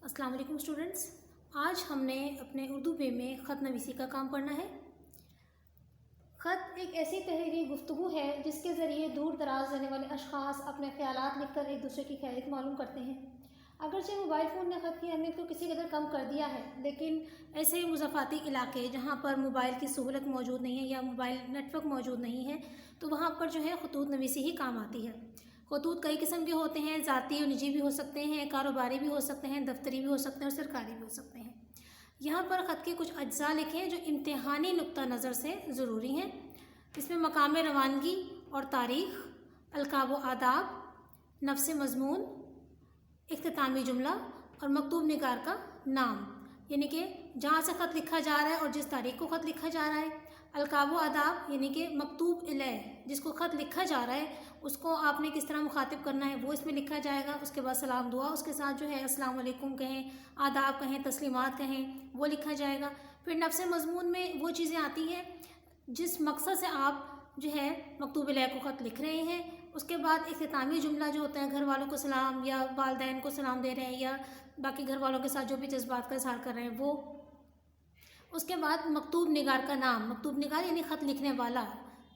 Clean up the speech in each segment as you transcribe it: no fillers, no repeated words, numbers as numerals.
अस्सलाम वालेकुम स्टूडेंट्स। आज हमने अपने उर्दू बे में ख़त नवीसी का काम पढ़ना है। ख़त एक ऐसी तहरीरी गुफ्तगू है जिसके ज़रिए दूर दराज रहने वाले अशख़ास अपने ख़यालात लिखकर एक दूसरे की खैरियत मालूम करते हैं। अगरचे मोबाइल फ़ोन ने ख़त की अहमियत को किसी कदर कम कर दिया है, लेकिन ऐसे मुज़ाफ़ाती इलाके जहाँ पर मोबाइल की सहूलत मौजूद नहीं है या मोबाइल नेटवर्क मौजूद नहीं है, तो वहाँ पर जो है ख़ुतूत नवीसी ही काम आती है। खतूत कई किस्म के होते हैं, ज़ाती और निजी भी हो सकते हैं, कारोबारी भी हो सकते हैं, दफ्तरी भी हो सकते हैं और सरकारी भी हो सकते हैं। यहाँ पर ख़त के कुछ अज्जा लिखे हैं जो इम्तिहानी नुक्ता नज़र से ज़रूरी हैं। इसमें मकाम रवानगी और तारीख़, अलक़ाब व आदाब, नफ्स मज़मून, इख्तितामी जुमला और मकतूब निगार का नाम, यानी कि जहाँ से ख़त लिखा जा रहा है और जिस तारीख़ को ख़त लिखा जा रहा है। अलक़ाब व आदाब यानी कि मकतूब इलैह, जिसको ख़त लिखा जा रहा है उसको आपने किस तरह मुखातिब करना है वो इसमें लिखा जाएगा। उसके बाद सलाम दुआ उसके साथ जो है अस्सलाम वालेकुम कहें, आदाब कहें, तस्लीमात कहें, वो लिखा जाएगा। फिर नफ्स मज़मून में वो चीज़ें आती हैं जिस मकसद से आप जो है मकतूब इलैह को ख़त लिख रहे हैं। उसके बाद इख्तितामी जुमला जो होता है, घर वालों को सलाम या वालिदैन को सलाम दे रहे हैं या बाकी घर वालों के साथ जो भी जज्बात का इज़हार कर रहे हैं वो। उसके बाद मकतूब निगार का नाम, मकतूब निगार यानी ख़त लिखने वाला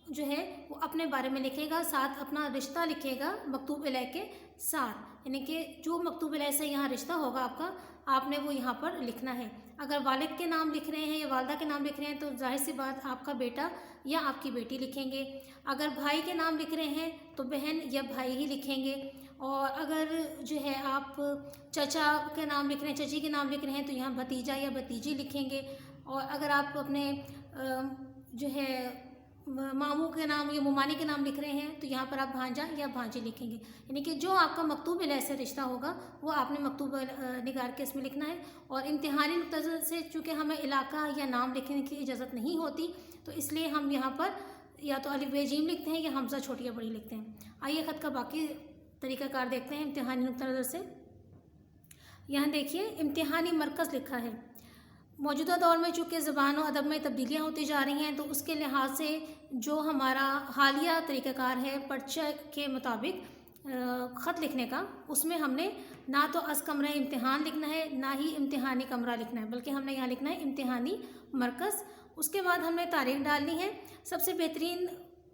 जो है वो अपने बारे में लिखेगा, साथ अपना रिश्ता लिखेगा मकतूब इलैह के साथ, यानी कि जो मकतूब इलैह से यहाँ रिश्ता होगा आपका, आपने वो यहाँ पर लिखना है। अगर वालिद के नाम लिख रहे हैं या वालदा के नाम लिख रहे हैं तो जाहिर सी बात आपका बेटा या आपकी बेटी लिखेंगे। अगर भाई के नाम लिख रहे हैं तो बहन या भाई ही लिखेंगे। और अगर जो है आप चचा के नाम लिख रहे हैं, चची के नाम लिख रहे हैं तो यहाँ भतीजा या भतीजी लिखेंगे। और अगर आप अपने जो है मामू के नाम या मुमानी के नाम लिख रहे हैं तो यहाँ पर आप भांजा या भांजी लिखेंगे, यानी कि जो आपका मकतूब इलैह से रिश्ता होगा वो आपने मकतूब निगार के इसमें लिखना है। और इम्तिहानी नुक्ता से चूँकि हमें इलाका या नाम लिखने की इजाज़त नहीं होती तो इसलिए हम यहाँ पर या तो अलिफ बे जीम लिखते हैं या हमज़ा छोटी या बड़ी लिखते हैं। आइए ख़त का बाकी तरीक़ाकार देखते हैं इम्तिहानी नुक्ता नज़र से। यहाँ देखिए इम्तिहानी मरकज़ लिखा है। मौजूदा दौर में चूँकि ज़बान और अदब में तब्दीलियाँ होती जा रही हैं तो उसके लिहाज से जो हमारा हालिया तरीक़ाकार है पर्चे के मुताबिक ख़त लिखने का, उसमें हमने ना तो अस कमरा इम्तिहान लिखना है ना ही इम्तिहानी कमरा लिखना है, बल्कि हमने यहाँ लिखना है इम्तिहानी मरकज़। उसके बाद हमने तारीख़ डालनी है। सबसे बेहतरीन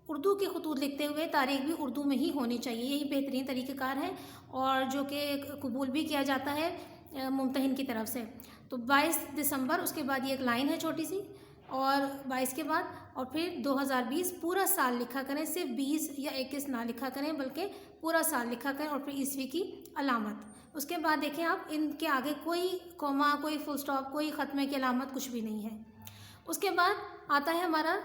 उर्दू के खतूत लिखते हुए तारीख़ भी उर्दू में ही होनी चाहिए, यही बेहतरीन तरीक़ाकार है और जो कि कबूल भी किया जाता है मुम्तहिन की तरफ से। तो 22 दिसंबर, उसके बाद ये एक लाइन है छोटी सी, और 22 के बाद और फिर 2020 पूरा साल लिखा करें, सिर्फ 20 या 21 ना लिखा करें बल्कि पूरा साल लिखा करें और फिर ईस्वी की अलामत। उसके बाद देखें आप इनके आगे कोई कॉमा, कोई फुल स्टॉप, कोई ख़त्मे की अलामत कुछ भी नहीं है। उसके बाद आता है हमारा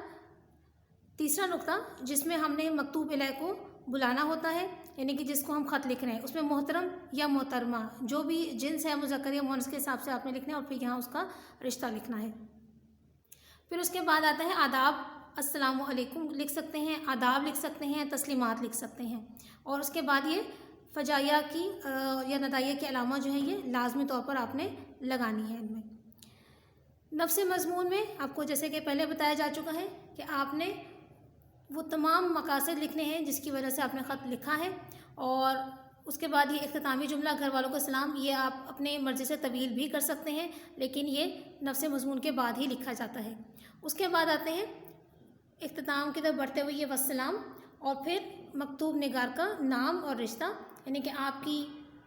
तीसरा नुक्ता जिसमें हमने मकतूब इलैह को बुलाना होता है, यानी कि जिसको हम ख़त लिख रहे हैं उसमें मोहतरम या मोहतरमा जो भी जिन्स है मुज़क्कर या मुअन्नस के हिसाब से आपने लिखना है और फिर यहाँ उसका रिश्ता लिखना है। फिर उसके बाद आता है आदाब, अस्सलामु अलैकुम लिख सकते हैं, आदाब लिख सकते हैं, तस्लीमात लिख सकते हैं। और उसके बाद ये फ़जाइया की या नदाइया की अलामा जो है ये लाजमी तौर पर आपने लगानी है इनमें। नफ्स मज़मून में आपको जैसे कि पहले बताया जा चुका है कि आपने वो तमाम मकासद लिखने हैं जिसकी वजह से आपने ख़त लिखा है। और उसके बाद ये इख्तितामी जुमला, घर वालों का सलाम, ये आप अपने मर्ज़ी से तवील भी कर सकते हैं लेकिन ये नफ्स मज़मून के बाद ही लिखा जाता है। उसके बाद आते हैं इख्तिताम की तरफ बढ़ते हुए ये वस्सलाम और फिर मकतूब निगार का नाम और रिश्ता, यानी कि आपकी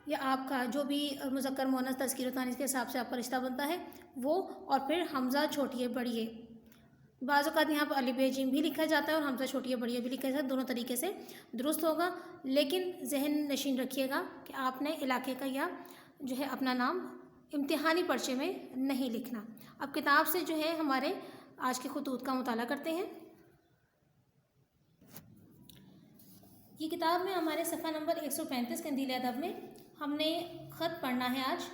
या आपका जो भी मुज़क्कर मुअन्नस तज़कीर तानीस के हिसाब से आपका रिश्ता बनता है वो, और फिर हमज़ा छोटी बड़ी है। बाज़ औक़ात यहाँ पर अलिफ बे जीम भी लिखा जाता है और हमज़ा छोटी या बड़ी भी लिखा जाता है, दोनों तरीके से दुरुस्त होगा। लेकिन जहन नशीन रखिएगा कि आपने इलाके का या जो है अपना नाम इम्तिहानी पर्चे में नहीं लिखना। अब किताब से जो है हमारे आज के खतूत का मुताला करते हैं। ये किताब में हमारे सफ़ा नंबर 135 कंदील अदब में हमने ख़त पढ़ना है आज।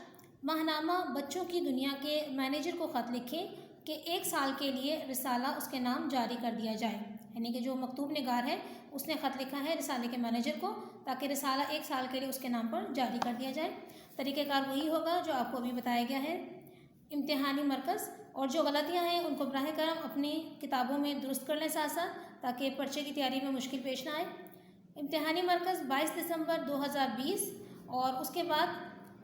माहनामा बच्चों की दुनिया के मैनेजर को ख़त लिखें कि 1 साल के लिए रिसाला उसके नाम जारी कर दिया जाए, यानी कि जो मकतूब निगार है उसने ख़त लिखा है रिसाले के मैनेजर को ताकि रिसाला 1 साल के लिए उसके नाम पर जारी कर दिया जाए। तरीक़ेकार वही होगा जो आपको अभी बताया गया है, इम्तिहानी मरकज़। और जो गलतियाँ हैं उनको बराह करम अपनी किताबों में दुरुस्त कर लें साथ साथ, ताकि पर्चे की तैयारी में मुश्किल पेश ना आए। इम्तिहानी मरकज़ 22 दिसंबर 2020 और उसके बाद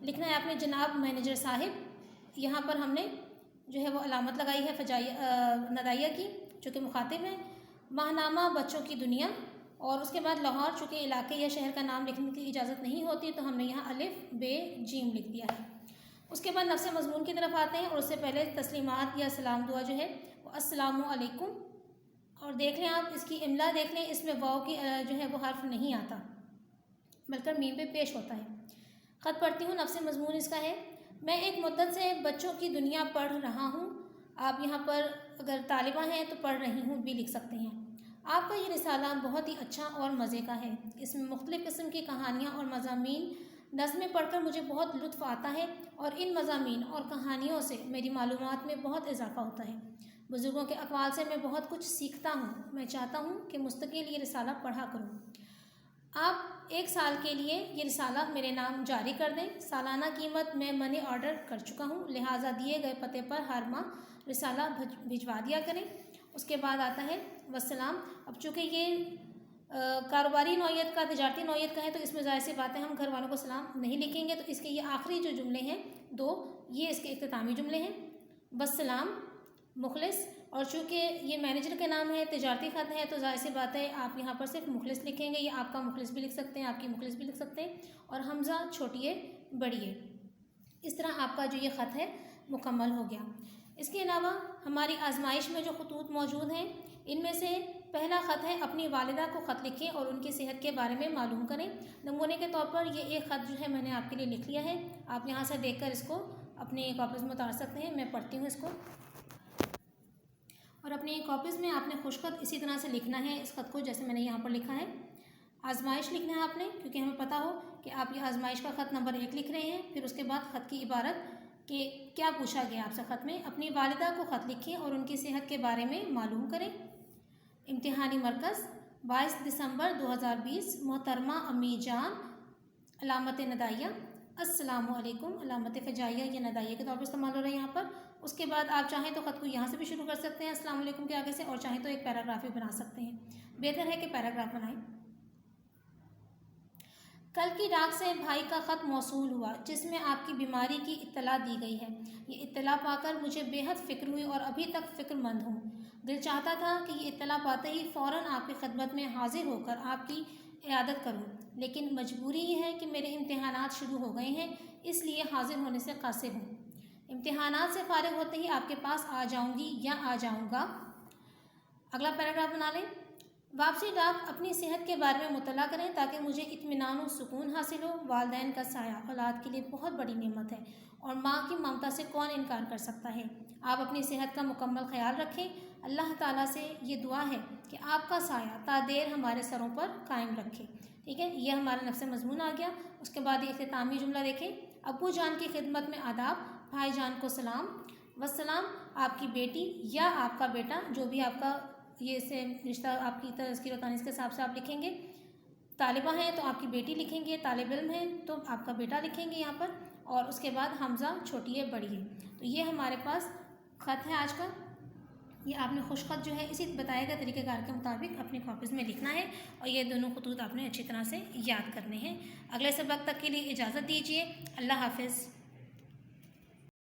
लिखना है आपने जनाब मैनेजर साहिब। यहाँ पर हमने जो है वो अलामत लगाई है नदाइया की, जो कि मुखातिब है। माहनामा बच्चों की दुनिया, और उसके बाद लाहौर, चूँकि इलाके या शहर का नाम लिखने की इजाज़त नहीं होती तो हमने यहाँ अलिफ बे जीम लिख दिया है। उसके बाद नफ्स मज़मून की तरफ आते हैं, और उससे पहले तस्लीमात या सलाम दुआ जो है वो अस्सलामु अलैकुम। और देख लें आप इसकी इमला देख लें, इसमें वाव की जो है वो हर्फ नहीं आता बल्कि मीम पे पेश होता है। ख़त पढ़ती हूँ, नफ्स मज़मून इसका है। मैं एक मुद्दत से बच्चों की दुनिया पढ़ रहा हूँ। आप यहाँ पर अगर तालिबा हैं तो पढ़ रही हूँ भी लिख सकते हैं। आपका ये रिसाला बहुत ही अच्छा और मज़े का है। इसमें मुख्तलिफ़ किस्म की कहानियाँ और मज़ामीन नज़्में पढ़कर मुझे बहुत लुत्फ़ आता है, और इन मज़ामीन और कहानियों से मेरी मालूमात में बहुत इजाफ़ा होता है। बुज़ुर्गों के अक़वाल से मैं बहुत कुछ सीखता हूँ। मैं चाहता हूँ कि मुस्तक़िल ये रिसाला पढ़ा करूँ। आप 1 साल के लिए ये रिसाला मेरे नाम जारी कर दें। सालाना कीमत मैं मनी ऑर्डर कर चुका हूँ, लिहाजा दिए गए पते पर हर माह रिसाला भिजवा दिया करें। उसके बाद आता है वस्सलाम। अब चूँकि ये कारोबारी नौइयत का, तिजारती नौइयत का है, तो इसमें ज़ाहिर सी बात है हम घर वालों को सलाम नहीं लिखेंगे, तो इसके ये आखिरी जो जुमले हैं 2, ये इसके इख्तितामी जुमले हैं। वस्सलाम मुखलिस, और चूँकि ये मैनेजर के नाम है, तिजारती ख़त है, तो ज़ाहिर सी बात है आप यहाँ पर सिर्फ मुखलिस लिखेंगे, या आपका मुखलिस भी लिख सकते हैं, आपकी मुखलिस भी लिख सकते हैं, और हमज़ा छोटिए बड़िए। इस तरह आपका जो ये ख़त है मुकम्मल हो गया। इसके अलावा हमारी आजमाइश में जो खतूत मौजूद हैं, इनमें से पहला ख़त है अपनी वालिदा को ख़त लिखें और उनकी सेहत के बारे में मालूम करें। नमूने के तौर पर ये एक ख़त जो है मैंने आपके लिए लिख लिया है। आप यहाँ से देखकर इसको अपनी कॉपीज़ में उतार सकते हैं। मैं पढ़ती हूँ इसको, और अपनी कॉपीज़ में आपने खुशखत इसी तरह से लिखना है इस ख़त को, जैसे मैंने यहाँ पर लिखा है। आजमाइश लिखना है आपने, क्योंकि हमें पता हो कि आप ये आजमाइश का ख़त नंबर 1 लिख रहे हैं। फिर उसके बाद ख़त की इबारत कि क्या पूछा गया आपसे ख़त में। अपनी वालिदा को ख़त लिखें और उनकी सेहत के बारे में मालूम करें। इम्तिहानी मरकज़ 22 दिसंबर 2020। मोहतरमा अम्मी जान, अलामत नदाइया अस्सलामु अलैकुम, अलामत फ़जाइया ये नदाइया के तौर पर इस्तेमाल हो रहा है यहाँ पर। उसके बाद आप चाहें तो ख़त को यहाँ से भी शुरू कर सकते हैं अस्सलामु अलैकुम के आगे से, और चाहें तो एक पैराग्राफ भी बना सकते हैं। बेहतर है कि पैराग्राफ बनाएं। कल की रात से भाई का ख़त मौसूल हुआ, जिसमें आपकी बीमारी की इत्तला दी गई है। ये इत्तला पाकर मुझे बेहद फ़िक्र हुई और अभी तक फ़िक्रमंद हूँ। दिल चाहता था कि ये इत्तला पाते ही फ़ौरन आपकी खिदमत में हाजिर होकर आपकी इयादत करूँ, लेकिन मजबूरी ये है कि मेरे इम्तिहानात शुरू हो गए हैं, इसलिए हाजिर होने से कासिर हूँ। इम्तिहानात से फ़ारिग होते ही आपके पास आ जाऊँगी या आ जाऊँगा। अगला पैराग्राफ बना लें। वापसी डाक अपनी सेहत के बारे में मुतला करें ताकि मुझे इत्मीनान और सुकून हासिल हो। वालिदैन का साया औलाद के लिए बहुत बड़ी नेमत है, और माँ की ममता से कौन इनकार कर सकता है। आप अपनी सेहत का मुकम्मल ख्याल रखें। अल्लाह ताला से ये दुआ है कि आपका साया तादेर हमारे सरों पर कायम रखे। ठीक है, ये हमारा नफ्स मज़मून आ गया। उसके बाद ये इख्तितामी जुमला देखें। अब्बू जान की खिदमत में आदाब, भाई जान को सलाम। वस्सलाम आपकी बेटी या आपका बेटा, जो भी आपका ये से रिश्ता आपकी तज़कीर और तानीस के हिसाब से आप लिखेंगे। तालिबा हैं तो आपकी बेटी लिखेंगे, तालिब इल्म हैं तो आपका बेटा लिखेंगे यहाँ पर, और उसके बाद हमज़ा छोटी है बड़ी है। तो ये हमारे पास ख़त है आज का। ये आपने खुशखत जो है इसी बताए गए तरीक़ेकार के मुताबिक अपनी कॉपीज़ में लिखना है, और ये दोनों खतूत आपने अच्छी तरह से याद करने हैं। अगले सबक तक के लिए इजाज़त दीजिए। अल्लाह हाफ़िज़।